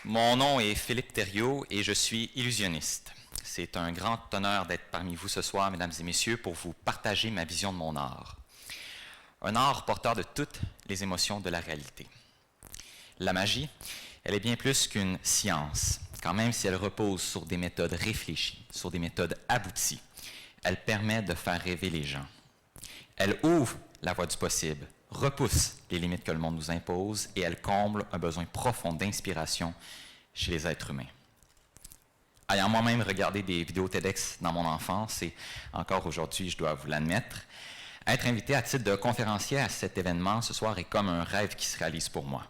Mon nom est Philippe Thériault et je suis illusionniste. C'est un grand honneur d'être parmi vous ce soir, mesdames et messieurs, pour vous partager ma vision de mon art. Un art porteur de toutes les émotions de la réalité. La magie, elle est bien plus qu'une science, quand même si elle repose sur des méthodes réfléchies, sur des méthodes abouties. Elle permet de faire rêver les gens. Elle ouvre la voie du possible, repousse les limites que le monde nous impose et elle comble un besoin profond d'inspiration chez les êtres humains. Ayant moi-même regardé des vidéos TEDx dans mon enfance et encore aujourd'hui, je dois vous l'admettre, être invité à titre de conférencier à cet événement ce soir est comme un rêve qui se réalise pour moi.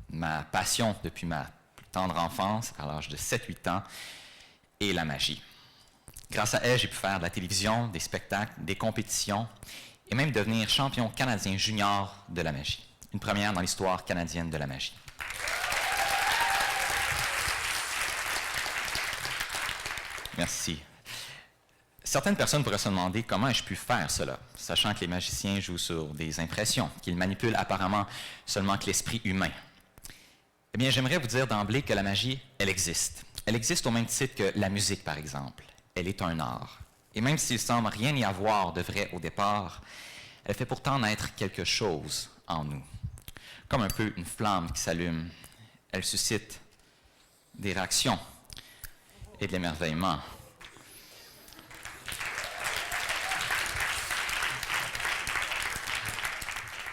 Ma passion depuis ma plus tendre enfance, à l'âge de 7-8 ans, est la magie. Grâce à elle, j'ai pu faire de la télévision, des spectacles, des compétitions et même devenir champion canadien junior de la magie. Une première dans l'histoire canadienne de la magie. Merci. Certaines personnes pourraient se demander comment ai-je pu faire cela, sachant que les magiciens jouent sur des impressions, qu'ils manipulent apparemment seulement que l'esprit humain. Eh bien, j'aimerais vous dire d'emblée que la magie, elle existe. Elle existe au même titre que la musique, par exemple. Elle est un art. Et même s'il semble rien y avoir de vrai au départ, elle fait pourtant naître quelque chose en nous. Comme un peu une flamme qui s'allume. Elle suscite des réactions et de l'émerveillement.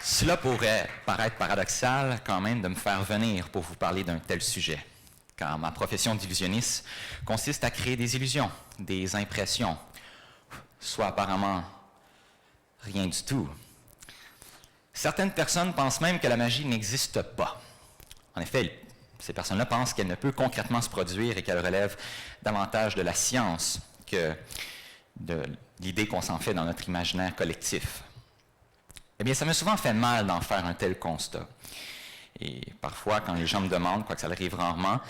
Cela pourrait paraître paradoxal quand même de me faire venir pour vous parler d'un tel sujet, car ma profession d'illusionniste consiste à créer des illusions, des impressions, soit apparemment rien du tout. Certaines personnes pensent même que la magie n'existe pas. En effet, ces personnes-là pensent qu'elle ne peut concrètement se produire et qu'elle relève davantage de la science que de l'idée qu'on s'en fait dans notre imaginaire collectif. Eh bien, ça m'a souvent fait mal d'en faire un tel constat. Et parfois, quand les gens me demandent, quoique ça arrive rarement,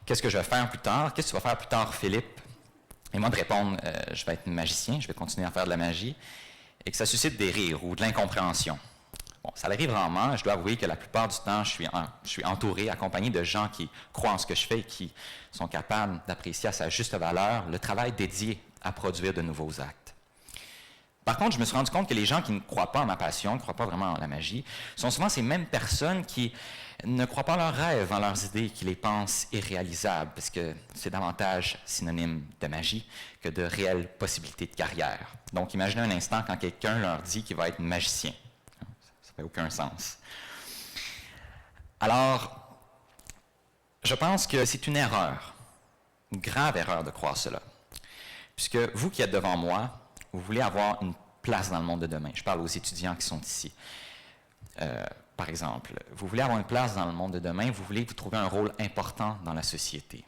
qu'est-ce que je vais faire plus tard? Qu'est-ce que tu vas faire plus tard, Philippe? Et moi de répondre, je vais être magicien, je vais continuer à faire de la magie, et que ça suscite des rires ou de l'incompréhension. Bon, ça arrive rarement, je dois avouer que la plupart du temps, je suis entouré, accompagné de gens qui croient en ce que je fais et qui sont capables d'apprécier à sa juste valeur le travail dédié à produire de nouveaux actes. Par contre, je me suis rendu compte que les gens qui ne croient pas en ma passion, qui ne croient pas vraiment en la magie, sont souvent ces mêmes personnes qui ne croient pas en leurs rêves, en leurs idées, qui les pensent irréalisables, parce que c'est davantage synonyme de magie que de réelles possibilités de carrière. Donc, imaginez un instant quand quelqu'un leur dit qu'il va être magicien. Ça ne fait aucun sens. Alors, je pense que c'est une erreur, une grave erreur de croire cela. Puisque vous qui êtes devant moi, vous voulez avoir une place dans le monde de demain. Je parle aux étudiants qui sont ici. Par exemple, vous voulez avoir une place dans le monde de demain, vous voulez vous trouver un rôle important dans la société.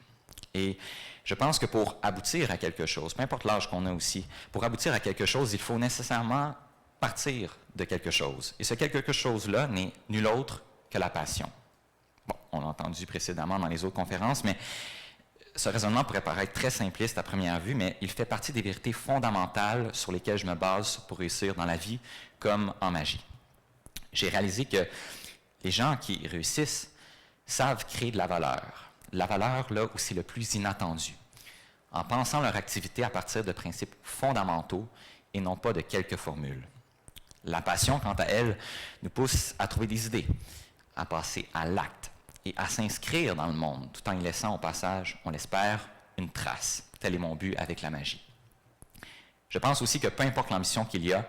Et je pense que pour aboutir à quelque chose, peu importe l'âge qu'on a aussi, pour aboutir à quelque chose, il faut nécessairement partir de quelque chose. Et ce quelque chose-là n'est nul autre que la passion. Bon, on l'a entendu précédemment dans les autres conférences, mais ce raisonnement pourrait paraître très simpliste à première vue, mais il fait partie des vérités fondamentales sur lesquelles je me base pour réussir dans la vie comme en magie. J'ai réalisé que les gens qui réussissent savent créer de la valeur là où c'est le plus inattendu, en pensant leur activité à partir de principes fondamentaux et non pas de quelques formules. La passion, quant à elle, nous pousse à trouver des idées, à passer à l'acte, et à s'inscrire dans le monde, tout en y laissant au passage, on l'espère, une trace. Tel est mon but avec la magie. Je pense aussi que peu importe l'ambition qu'il y a,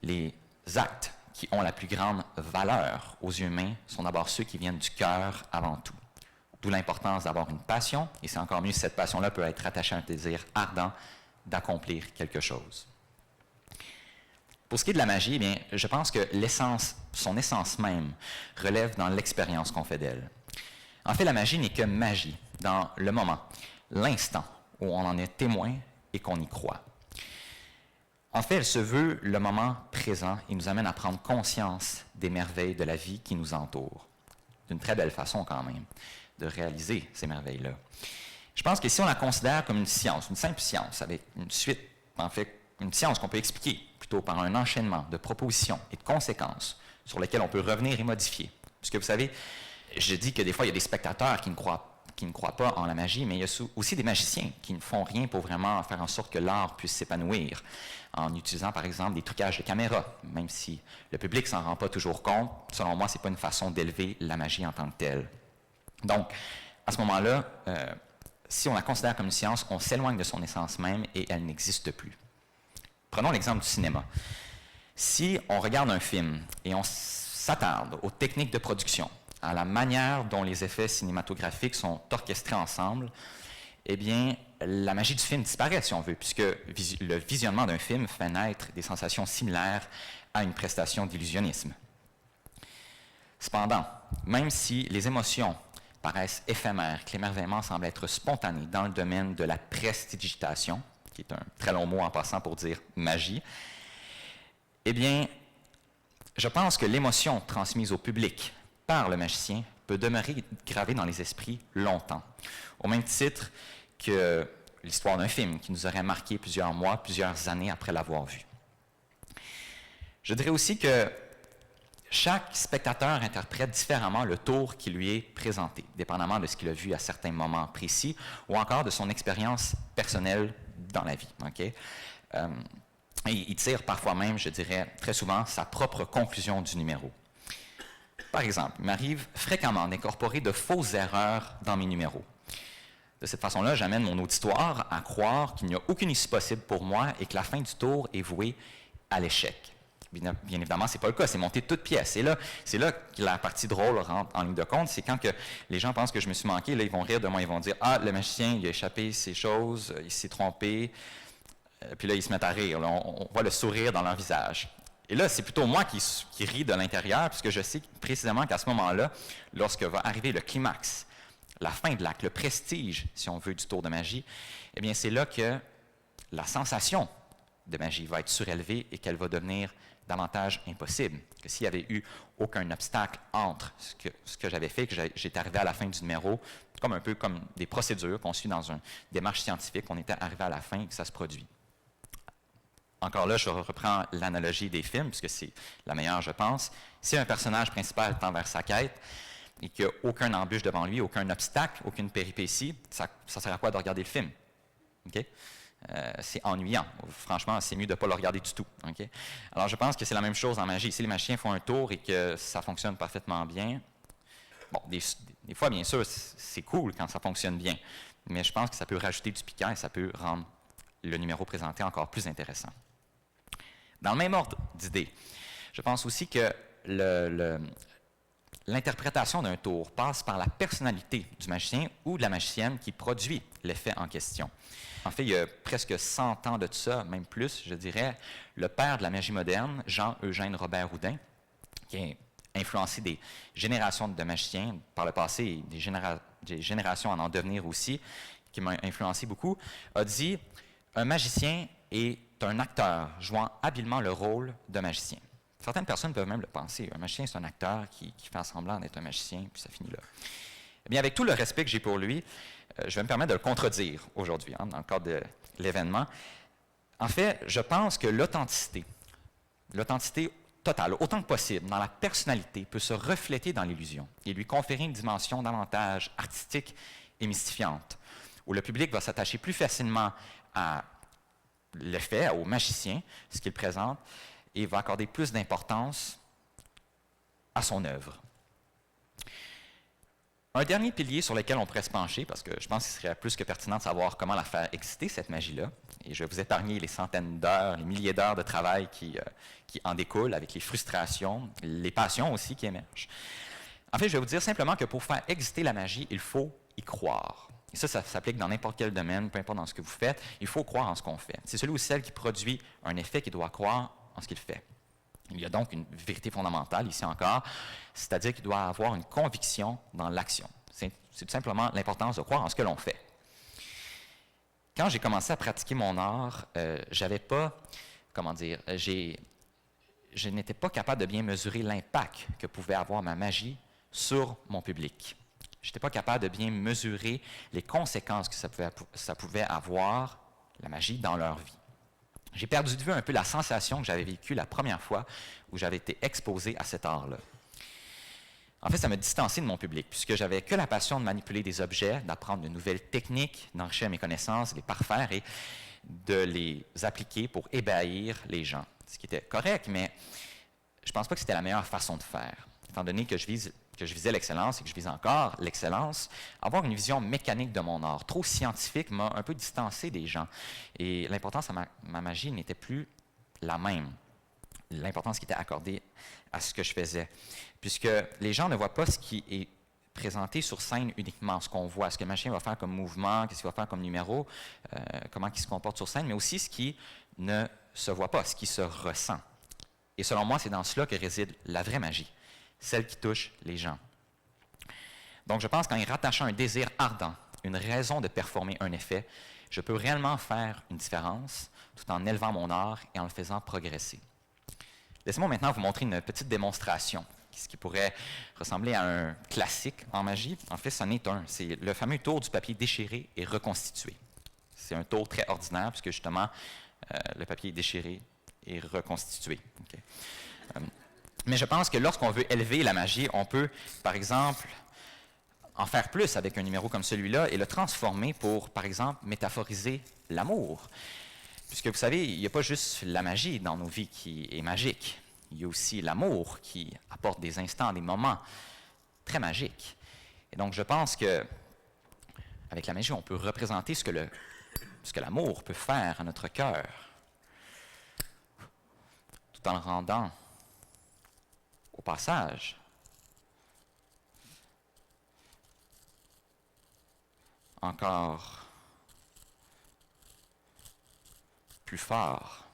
les actes qui ont la plus grande valeur aux yeux humains sont d'abord ceux qui viennent du cœur avant tout. D'où l'importance d'avoir une passion, et c'est encore mieux si cette passion-là peut être attachée à un désir ardent d'accomplir quelque chose. Pour ce qui est de la magie, eh bien, je pense que son essence même relève dans l'expérience qu'on fait d'elle. En fait, la magie n'est que magie dans le moment, l'instant où on en est témoin et qu'on y croit. En fait, elle se veut le moment présent et nous amène à prendre conscience des merveilles de la vie qui nous entoure. D'une très belle façon quand même, de réaliser ces merveilles-là. Je pense que si on la considère comme une science, une simple science, avec une suite, en fait, une science qu'on peut expliquer plutôt par un enchaînement de propositions et de conséquences sur lesquelles on peut revenir et modifier. Puisque vous savez, je dis que des fois, il y a des spectateurs qui ne croient pas en la magie, mais il y a aussi des magiciens qui ne font rien pour vraiment faire en sorte que l'art puisse s'épanouir, en utilisant par exemple des trucages de caméra, même si le public ne s'en rend pas toujours compte. Selon moi, ce n'est pas une façon d'élever la magie en tant que telle. Donc, à ce moment-là, si on la considère comme une science, on s'éloigne de son essence même et elle n'existe plus. Prenons l'exemple du cinéma. Si on regarde un film et on s'attarde aux techniques de production, à la manière dont les effets cinématographiques sont orchestrés ensemble, eh bien, la magie du film disparaît, si on veut, puisque le visionnement d'un film fait naître des sensations similaires à une prestation d'illusionnisme. Cependant, même si les émotions paraissent éphémères, que l'émerveillement semble être spontané dans le domaine de la prestidigitation, qui est un très long mot en passant pour dire magie, eh bien, je pense que l'émotion transmise au public par le magicien peut demeurer gravée dans les esprits longtemps, au même titre que l'histoire d'un film qui nous aurait marqué plusieurs mois, plusieurs années après l'avoir vu. Je dirais aussi que chaque spectateur interprète différemment le tour qui lui est présenté, dépendamment de ce qu'il a vu à certains moments précis ou encore de son expérience personnelle dans la vie. Okay? Il tire parfois même, je dirais très souvent, sa propre conclusion du numéro. Par exemple, il m'arrive fréquemment d'incorporer de fausses erreurs dans mes numéros. De cette façon-là, j'amène mon auditoire à croire qu'il n'y a aucune issue possible pour moi et que la fin du tour est vouée à l'échec. Bien évidemment, ce n'est pas le cas, c'est monté de toutes pièces. Et là, c'est là que la partie drôle rentre en ligne de compte, c'est quand que les gens pensent que je me suis manqué, là, ils vont rire de moi, ils vont dire « Ah, le magicien, il a échappé ces choses, il s'est trompé. » Puis là, ils se mettent à rire, là, on voit le sourire dans leur visage. Et là, c'est plutôt moi qui ris de l'intérieur, puisque je sais précisément qu'à ce moment-là, lorsque va arriver le climax, la fin de l'acte, le prestige, si on veut, du tour de magie, eh bien, c'est là que la sensation de magie va être surélevée et qu'elle va devenir davantage impossible. Que s'il n'y avait eu aucun obstacle entre ce que j'avais fait, que j'étais arrivé à la fin du numéro, comme un peu comme des procédures qu'on suit dans une démarche scientifique, on était arrivé à la fin et que ça se produit. Encore là, je reprends l'analogie des films, puisque c'est la meilleure, je pense. Si un personnage principal tend vers sa quête et qu'il n'y a aucun embûche devant lui, aucun obstacle, aucune péripétie, ça sert à quoi de regarder le film? Okay? C'est ennuyant. Franchement, c'est mieux de ne pas le regarder du tout. Okay? Alors, je pense que c'est la même chose en magie. Si les magiciens font un tour et que ça fonctionne parfaitement bien, bon, des fois, bien sûr, c'est cool quand ça fonctionne bien, mais je pense que ça peut rajouter du piquant et ça peut rendre le numéro présenté encore plus intéressant. Dans le même ordre d'idées, je pense aussi que l'interprétation d'un tour passe par la personnalité du magicien ou de la magicienne qui produit l'effet en question. En fait, il y a presque 100 ans de ça, même plus, je dirais, le père de la magie moderne, Jean-Eugène Robert Houdin, qui a influencé des générations de magiciens par le passé et des générations en devenir aussi, qui m'a influencé beaucoup, a dit « Un magicien est un acteur jouant habilement le rôle de magicien. » Certaines personnes peuvent même le penser. Un magicien, c'est un acteur qui fait semblant d'être un magicien, puis ça finit là. Eh bien, avec tout le respect que j'ai pour lui, je vais me permettre de le contredire aujourd'hui, dans le cadre de l'événement. En fait, je pense que l'authenticité totale, autant que possible, dans la personnalité, peut se refléter dans l'illusion et lui conférer une dimension davantage artistique et mystifiante, où le public va s'attacher plus facilement à l'effet, au magicien, ce qu'il présente, et va accorder plus d'importance à son œuvre. Un dernier pilier sur lequel on pourrait se pencher, parce que je pense qu'il serait plus que pertinent de savoir comment la faire exister, cette magie-là, et je vais vous épargner les centaines d'heures, les milliers d'heures de travail qui en découlent, avec les frustrations, les passions aussi qui émergent. En fait, je vais vous dire simplement que pour faire exister la magie, il faut y croire. Et ça s'applique dans n'importe quel domaine, peu importe dans ce que vous faites, il faut croire en ce qu'on fait. C'est celui ou celle qui produit un effet qui doit croire en ce qu'il fait. Il y a donc une vérité fondamentale, ici encore, c'est-à-dire qu'il doit avoir une conviction dans l'action. C'est tout simplement l'importance de croire en ce que l'on fait. Quand j'ai commencé à pratiquer mon art, j'avais pas, je n'étais pas capable de bien mesurer l'impact que pouvait avoir ma magie sur mon public. Je n'étais pas capable de bien mesurer les conséquences que ça pouvait avoir, la magie, dans leur vie. J'ai perdu de vue un peu la sensation que j'avais vécue la première fois où j'avais été exposé à cet art-là. En fait, ça m'a distancé de mon public, puisque j'avais que la passion de manipuler des objets, d'apprendre de nouvelles techniques, d'enrichir mes connaissances, de les parfaire et de les appliquer pour ébahir les gens. Ce qui était correct, mais je ne pense pas que c'était la meilleure façon de faire. Étant donné que je visais l'excellence et que je vise encore l'excellence, avoir une vision mécanique de mon art, trop scientifique, m'a un peu distancé des gens. Et l'importance à ma magie n'était plus la même. L'importance qui était accordée à ce que je faisais. Puisque les gens ne voient pas ce qui est présenté sur scène uniquement, ce qu'on voit, ce que le magicien va faire comme mouvement, qu'est-ce qu'il va faire comme numéro, comment il se comporte sur scène, mais aussi ce qui ne se voit pas, ce qui se ressent. Et selon moi, c'est dans cela que réside la vraie magie, celle qui touche les gens. Donc je pense qu'en y rattachant un désir ardent, une raison de performer un effet, je peux réellement faire une différence tout en élevant mon art et en le faisant progresser. Laissez-moi maintenant vous montrer une petite démonstration, ce qui pourrait ressembler à un classique en magie. En fait, c'en est un. C'est le fameux tour du papier déchiré et reconstitué. C'est un tour très ordinaire, puisque justement, le papier est déchiré et reconstitué. Okay. Mais je pense que lorsqu'on veut élever la magie, on peut, par exemple, en faire plus avec un numéro comme celui-là et le transformer pour, par exemple, métaphoriser l'amour. Puisque vous savez, il n'y a pas juste la magie dans nos vies qui est magique. Il y a aussi l'amour qui apporte des instants, des moments très magiques. Et donc, je pense que avec la magie, on peut représenter ce que l'amour peut faire à notre cœur, tout en le rendant, au passage, encore plus fort.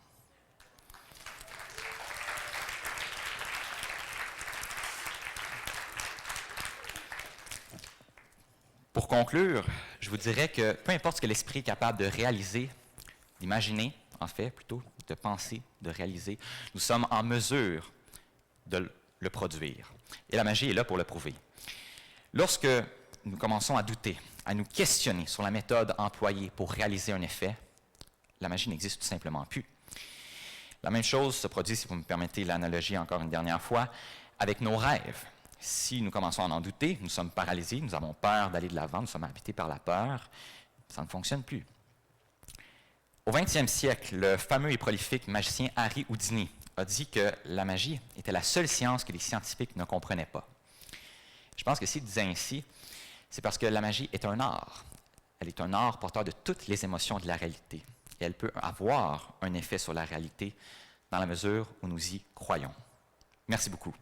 Pour conclure, je vous dirais que peu importe ce que l'esprit est capable de réaliser, d'imaginer, en fait, plutôt, de penser, de réaliser, nous sommes en mesure de le produire. Et la magie est là pour le prouver. Lorsque nous commençons à douter, à nous questionner sur la méthode employée pour réaliser un effet, la magie n'existe tout simplement plus. La même chose se produit, si vous me permettez l'analogie encore une dernière fois, avec nos rêves. Si nous commençons à en douter, nous sommes paralysés, nous avons peur d'aller de l'avant, nous sommes habités par la peur, ça ne fonctionne plus. Au 20e siècle, le fameux et prolifique magicien Harry Houdini a dit que la magie était la seule science que les scientifiques ne comprenaient pas. Je pense que s'il disait ainsi, c'est parce que la magie est un art. Elle est un art porteur de toutes les émotions de la réalité. Et elle peut avoir un effet sur la réalité dans la mesure où nous y croyons. Merci beaucoup.